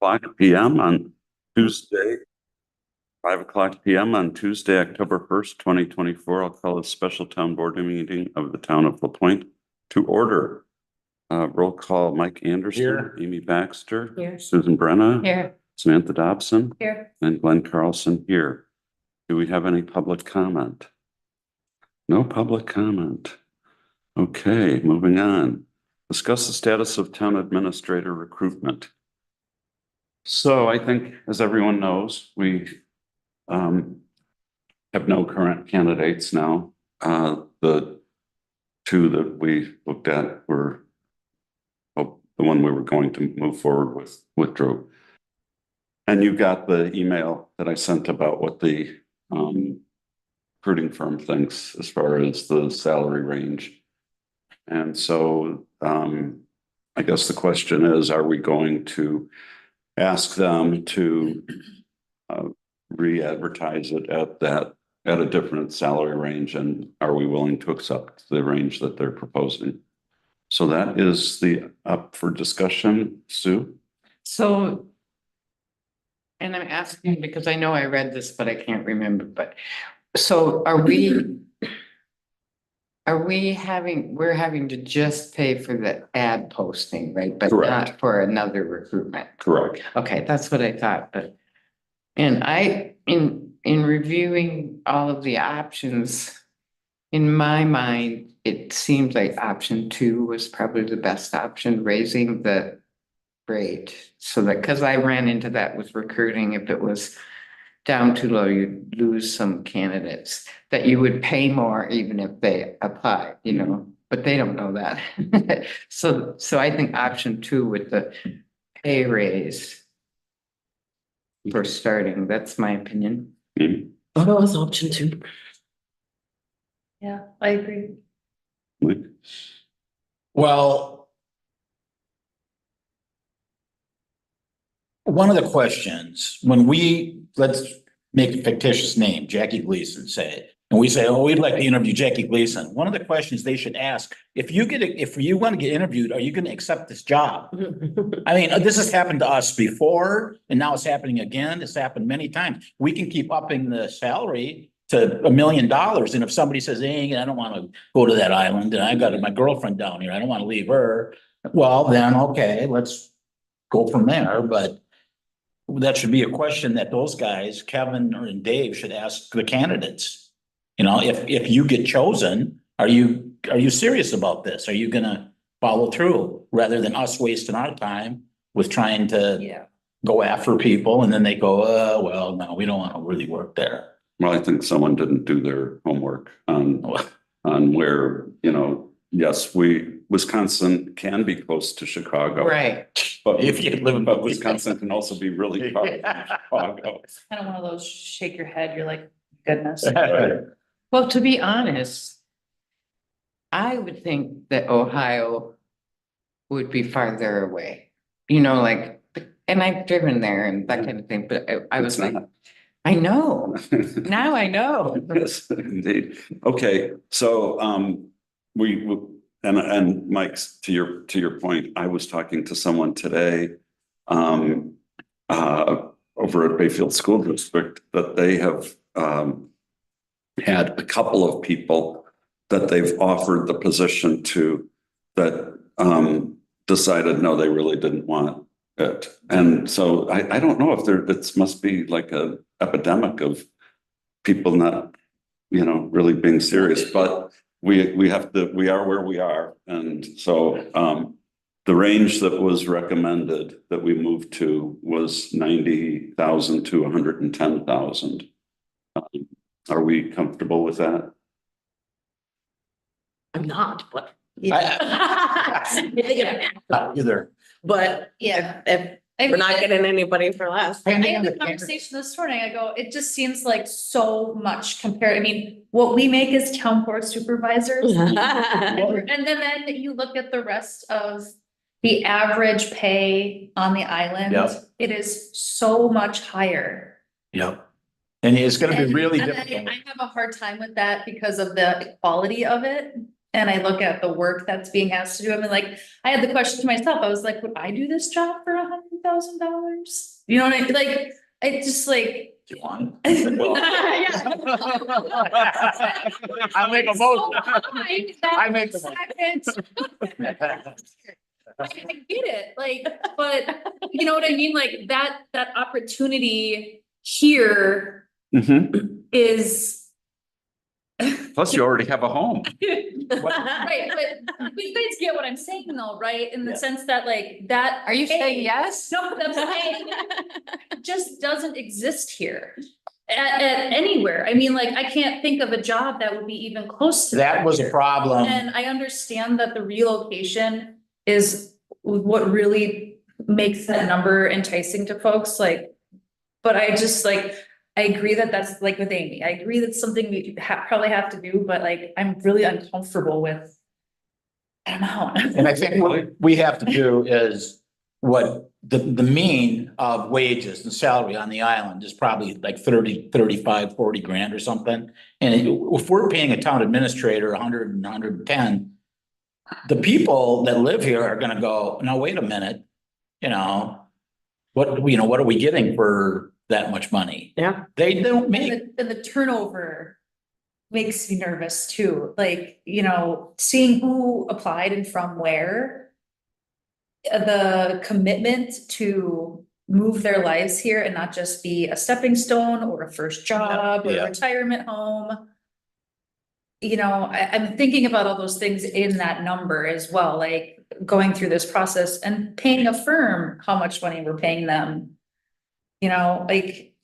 o'clock PM on Tuesday, 5 o'clock PM on Tuesday, October 1st, 2024. I'll call a special town board meeting of the town of LaPointe to order. Roll call, Mike Anderson, Here. Amy Baxter, Here. Susan Brenna, Here. Samantha Dobson, Here. and Glenn Carlson here. Do we have any public comment? No public comment. Okay, moving on. Discuss the status of town administrator recruitment. So I think, as everyone knows, we have no current candidates now. The two that we looked at were the one we were going to move forward with withdrew. And you got the email that I sent about what the recruiting firm thinks as far as the salary range. And so I guess the question is, are we going to ask them to re-advertise it at a different salary range, and are we willing to accept the range that they're proposing? So that is up for discussion. Sue? So, and I'm asking because I know I read this, but I can't remember, but so we're having to just pay for the ad posting, right? But Correct. not for another recruitment. Correct. Okay, that's what I thought, but, and in reviewing all of the options, in my mind, it seems like option 2 was probably the best option, raising the rate. So that, because I ran into that with recruiting, if it was down too low, you'd lose some candidates that you would pay more even if they apply, you know, but they don't know that. So I think option 2 with the pay raise for starting, that's my opinion. Mhm. What was option 2? Yeah, I agree. Mike? Well, one of the questions, when let's make a fictitious name, Jackie Gleason, say, and we say, oh, we'd like to interview Jackie Gleason. One of the questions they should ask, if you want to get interviewed, are you going to accept this job? I mean, this has happened to us before, and now it's happening again. It's happened many times. We can keep upping the salary to $1 million. And if somebody says, hey, I don't want to go to that island, and I've got my girlfriend down here, I don't want to leave her. Well, then, okay, let's go from there. But that should be a question that those guys, Kevin and Dave, should ask the candidates. You know, if you get chosen, are you serious about this? Are you gonna follow through rather than us wasting our time with trying to go after people and then they go, well, no, we don't want to really work there. Well, I think someone didn't do their homework on where, you know, yes, Wisconsin can be close to Chicago. Right. But If you live in Wisconsin can also be really far from Chicago. It's kind of one of those shake your head, you're like, goodness. Right. Well, to be honest, I would think that Ohio would be farther away, you know, like, and I've driven there and that kind of thing, but I was It's like, not. I know, now I know. Yes, indeed. Okay, so and Mike's to your point, I was talking to someone today over at Bayfield School District that they have had a couple of people that they've offered the position to that decided no, they really didn't want it. And so I don't know if it must be like a epidemic of people not, you know, really being serious, but we are where we are. And so the range that was recommended that we moved to was 90,000 to 110,000. Are we comfortable with that? I'm not, but. Not either. But yeah, if we're not getting anybody for less. I had the conversation this morning, I go, it just seems like so much compared, I mean, what we make as town board supervisors. And then you look at the rest of the average pay on the island. Yep. It is so much higher. Yep. And it's gonna be And- really and difficult. I have a hard time with that because of the quality of it. And I look at the work that's being asked to do. I mean, like, I had the question to myself, I was like, would I do this job for 100,000? $25,000? You know what I mean? Like, I just like. You want? I I make a motion. I make the I get it, like, but you know what I mean? Like that opportunity here is. Plus you already have a home. Right, but you guys get what I'm saying though, right? In the sense that like that. Are you saying yes? No, but I'm saying just doesn't exist here. At anywhere. I mean, like, I can't think of a job that would be even close to That was a here. problem. And I understand that the relocation is what really makes that number enticing to folks, like. But I just like, I agree that that's like with Amy, I agree that's something we probably have to do, but like, I'm really uncomfortable with. I don't know. And I think what we have to do is what the mean of wages and salary on the island is probably like 30, 35, 40 grand or something. And if we're paying a town administrator 100 and 110, the people that live here are gonna go, no, wait a minute, what are we getting for that much money? Yeah. They don't make. And the turnover makes me nervous too, like, seeing who applied and from where. The commitment to move their lives here and not just be a stepping stone or a first job or Yeah. a retirement home. I'm thinking about all those things in that number as well, like going through this process and paying a firm how much money we're paying them. Like.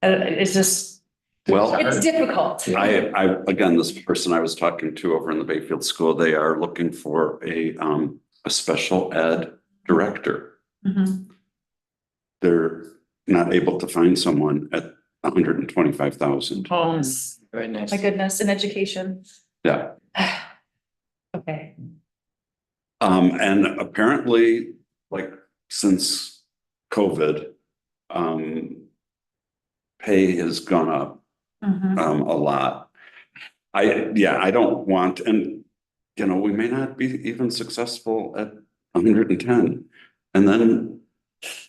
It's just, Well, it's difficult. again, this person I was talking to over in the Bayfield School, they are looking for a special ed director. Mhm. They're not able to find someone at 125,000. Oh, goodness. My goodness, in education. Yeah. Okay. And apparently, like, since COVID, pay has gone up Mhm. a lot. I don't want, and we may not be even successful at 110. And then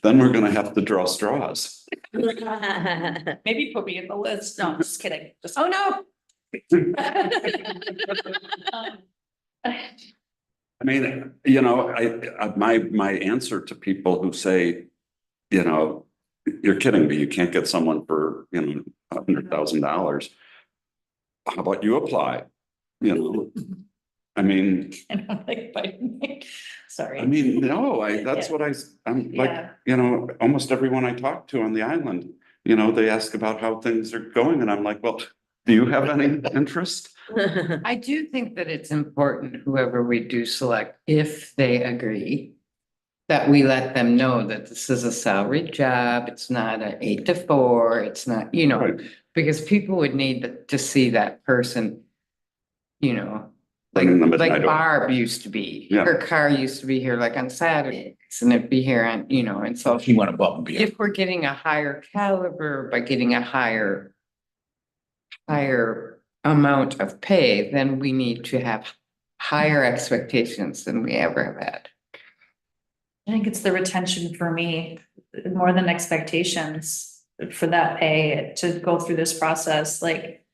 we're gonna have to draw straws. Maybe put me in the list. No, I'm just kidding. Just. Oh, no. I mean, my answer to people who say, you're kidding me, you can't get someone for, $100,000. How about you apply? I mean, And I'm like, biting me. Sorry. no, that's what I'm like, almost everyone I talk to on the island, they ask about how things are going and I'm like, well, do you have any interest? I do think that it's important, whoever we do select, if they agree, that we let them know that this is a salaried job, it's not an 8 to 4, it's not, Right. because people would need to see that person, Bringing them at like night. Barb used to be. Yeah. Her car used to be here like on Saturdays and it'd be here on, and so She went above and beyond. if we're getting a higher caliber by getting a higher amount of pay, then we need to have higher expectations than we ever have had. I think it's the retention for me, more than expectations for that pay to go through this process. Like,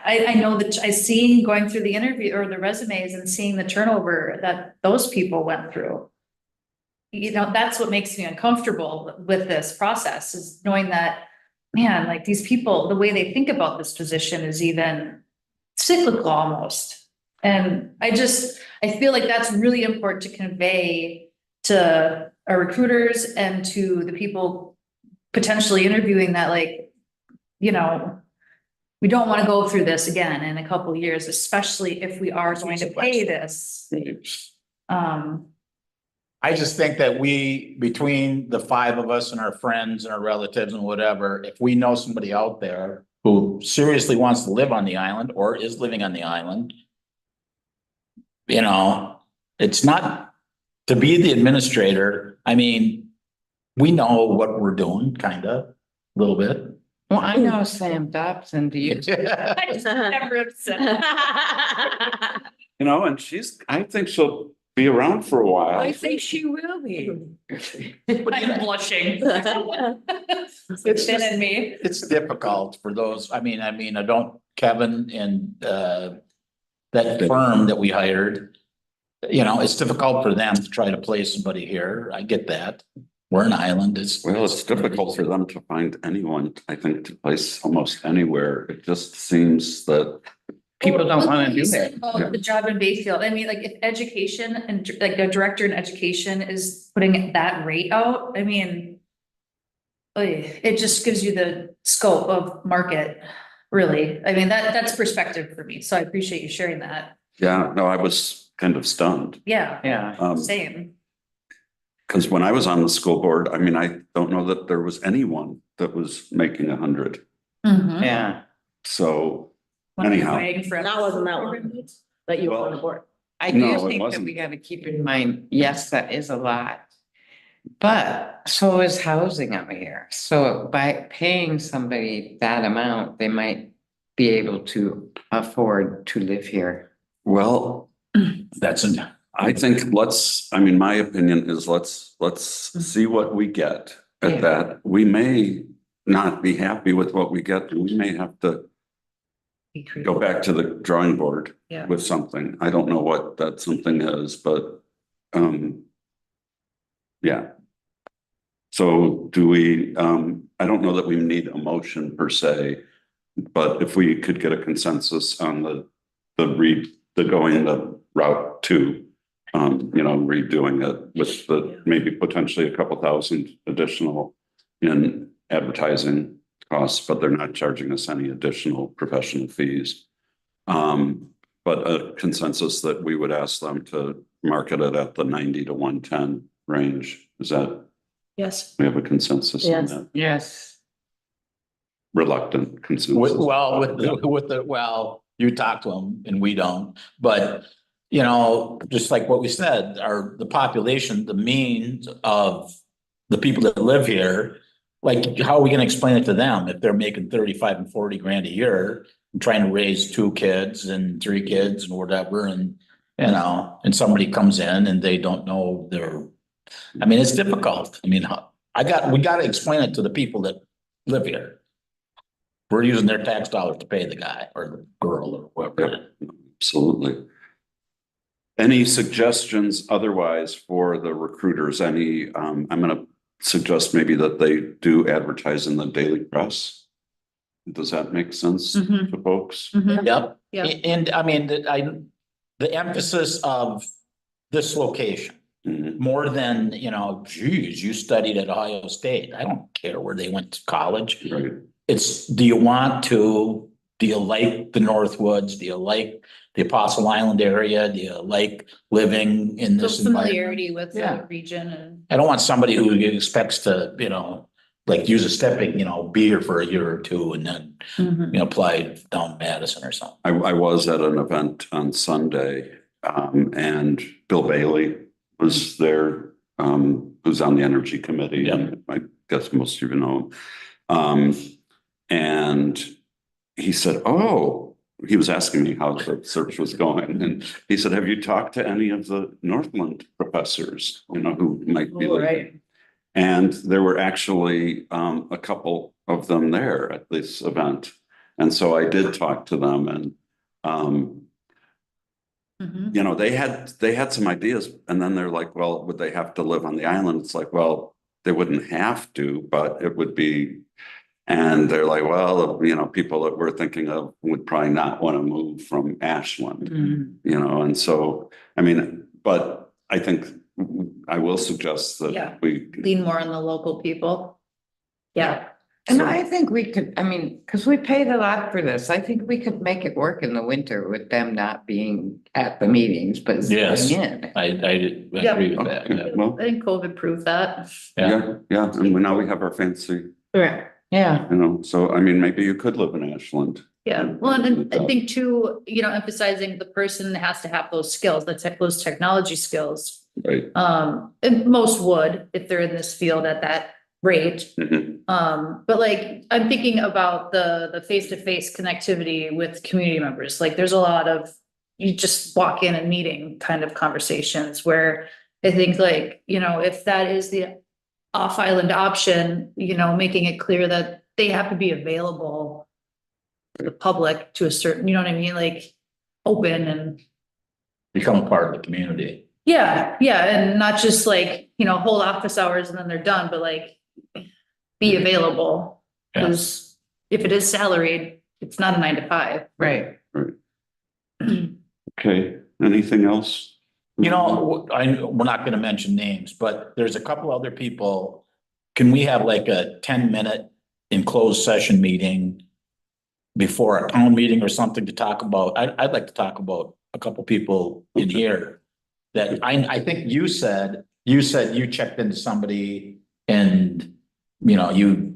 I know that I see going through the interview or the resumes and seeing the turnover that those people went through. That's what makes me uncomfortable with this process, is knowing that, man, like these people, the way they think about this position is even cyclical almost. And I feel like that's really important to convey to our recruiters and to the people potentially interviewing that, like, we don't want to go through this again in a couple of years, especially if we are going to pay this. I just think that between the 5 of us and our friends and our relatives and whatever, if we know somebody out there who seriously wants to live on the island or is living on the island, it's not to be the administrator. I mean, we know what we're doing, kind of, a little bit. Well, I know Sam Dobson, do you? I just never have said. And I think she'll be around for a while. I think she will be. I'm blushing. It's Thin just- in me. It's difficult for those, I mean, I don't, Kevin and, that firm that we hired. You know, it's difficult for them to try to place somebody here. I get that. We're an island. Well, it's difficult for them to find anyone, I think, to place almost anywhere. It just seems that, People don't Well, wanna you do said that. about The job in Bayfield, I mean, like if education and like a director in education is putting that rate out, I mean. It just gives you the scope of market, really. I mean, that's perspective for me, so I appreciate you sharing that. yeah, no, I was kind of stunned. Yeah, Yeah, same. Because when I was on the school board, I mean, I don't know that there was anyone that was making 100. Mhm. yeah. So When I'm anyhow. fighting for- That wasn't that one that you were on the board. I No, do it think that wasn't. we gotta keep in mind, yes, that is a lot. But so is housing up here. So by paying somebody that amount, they might be able to afford to live here. Well, that's, I think I mean, my opinion is let's see what we get Yeah. at that. We may not be happy with what we get. We may have to go back to the drawing board Yeah. with something. I don't know what that something is, but, yeah. So do we, I don't know that we need a motion per se, but if we could get a consensus on the going the route two, you know, redoing it with the maybe potentially a couple thousand additional in advertising costs, but they're not charging us any additional professional fees. But a consensus that we would ask them to market it at the 90 to 110 range. Is that, Yes. we have a consensus on Yes. that? Yes. Reluctant consensus. well, you talk to them and we don't, but. You know, just like what we said, the population, the means of the people that live here. Like, how are we gonna explain it to them if they're making 35 and 40 grand a year? And trying to raise 2 kids and 3 kids and whatever, and you know, and somebody comes in and they don't know I mean, it's difficult. I mean, we gotta explain it to the people that live here. We're using their tax dollars to pay the guy or the girl or whoever. Absolutely. Any suggestions otherwise for the recruiters? Any, I'm gonna suggest maybe that they do advertise in the daily press. Does that make sense to Mhm. folks? Mhm. Yep. Yeah. And I mean, the emphasis of this location, Mhm. more than, you know, geez, you studied at Ohio State. I don't care where they went to college. Right. It's, do you like the Northwoods? Do you like the Apostle Island area? Do you like living in So this environment? familiarity with Yeah. the region and. I don't want somebody who expects to, you know, like use a stepping, you know, be here for a year or two and then, Mhm. you know, apply down Madison or something. I was at an event on Sunday, and Bill Bailey was there, who's on the Energy Committee, and I guess most of you know him. And he said, "Oh," he was asking me how the search was going, and he said, "Have you talked to any of the Northland professors, you know, who might be leaving?" And there were actually a couple of them there at this event. And so I did talk to them, and Mhm. you know, they had some ideas, and then they're like, well, would they have to live on the island? It's like, well, they wouldn't have to, but it would be. And they're like, well, you know, people that we're thinking of would probably not want to move from Ashland, Mhm. you know, and so, I mean, but I think I will suggest Yeah. that we. Lean more on the local people. Yeah. And I think we could, I mean, because we paid a lot for this, I think we could make it work in the winter with them not being at the meetings, but Yes. sitting in. I agree with that. Okay, well, I think COVID proved that. yeah, and now we have our fancy, Right. Yeah, you know, so I mean, maybe you could live in Ashland. Yeah, well, and I think too, you know, emphasizing the person has to have those skills, those technology skills. Right. And most would, if they're in this field at that rate. Mhm. But like, I'm thinking about the face-to-face connectivity with community members, like, there's a lot of you just walk in and meeting kind of conversations where I think like, if that is the off-island option, making it clear that they have to be available to the public to a certain, you know what I mean, like open and Become a part of the community. yeah, and not just like, hold office hours and then they're done, but like be available. Yeah. Because if it is salaried, it's not a 9 to 5. Right. Okay, anything else? We're not gonna mention names, but there's a couple other people. Can we have like a 10-minute enclosed session meeting before a town meeting or something to talk about? I'd like to talk about a couple people in here that I think you said you checked into somebody and, you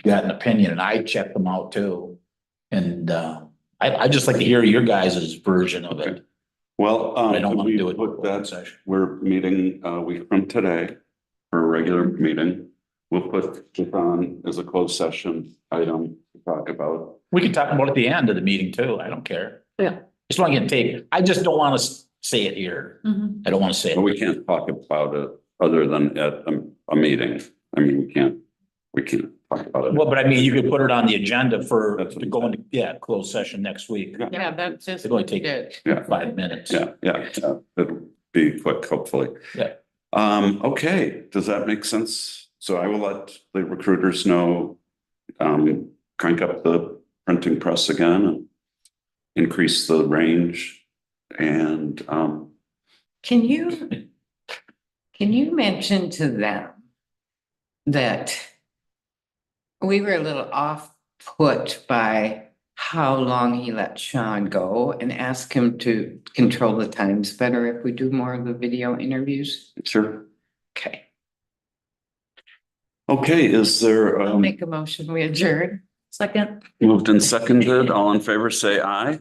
got an opinion and I checked them out too. And, I'd just like to hear your guys' version of it. Well, I don't want to we do it. put that session. We're meeting a week from today for a regular meeting. We'll put it on as a closed session item to talk about. We can talk about it at the end of the meeting too. I don't care. Yeah. Just want to get tape. I just don't want to say it here. Mhm. I don't want to say But it. we can't talk about it other than at a meeting. I mean, we can't talk about it. Well, but I mean, you could put it on the agenda for, That's what to go into, closed session next week. Yeah, that's just. It'll only take it. Yeah. 5 minutes. Yeah, it'll be quick, hopefully. Yeah. Okay, does that make sense? So I will let the recruiters know, crank up the printing press again and increase the range and, Can you mention to them that we were a little off put by how long he let Sean go and ask him to control the times better if we do more of the video interviews? sure. Okay, Okay, is there, I'll make a motion, we adjourn. Second. moved and seconded, all in favor, say aye.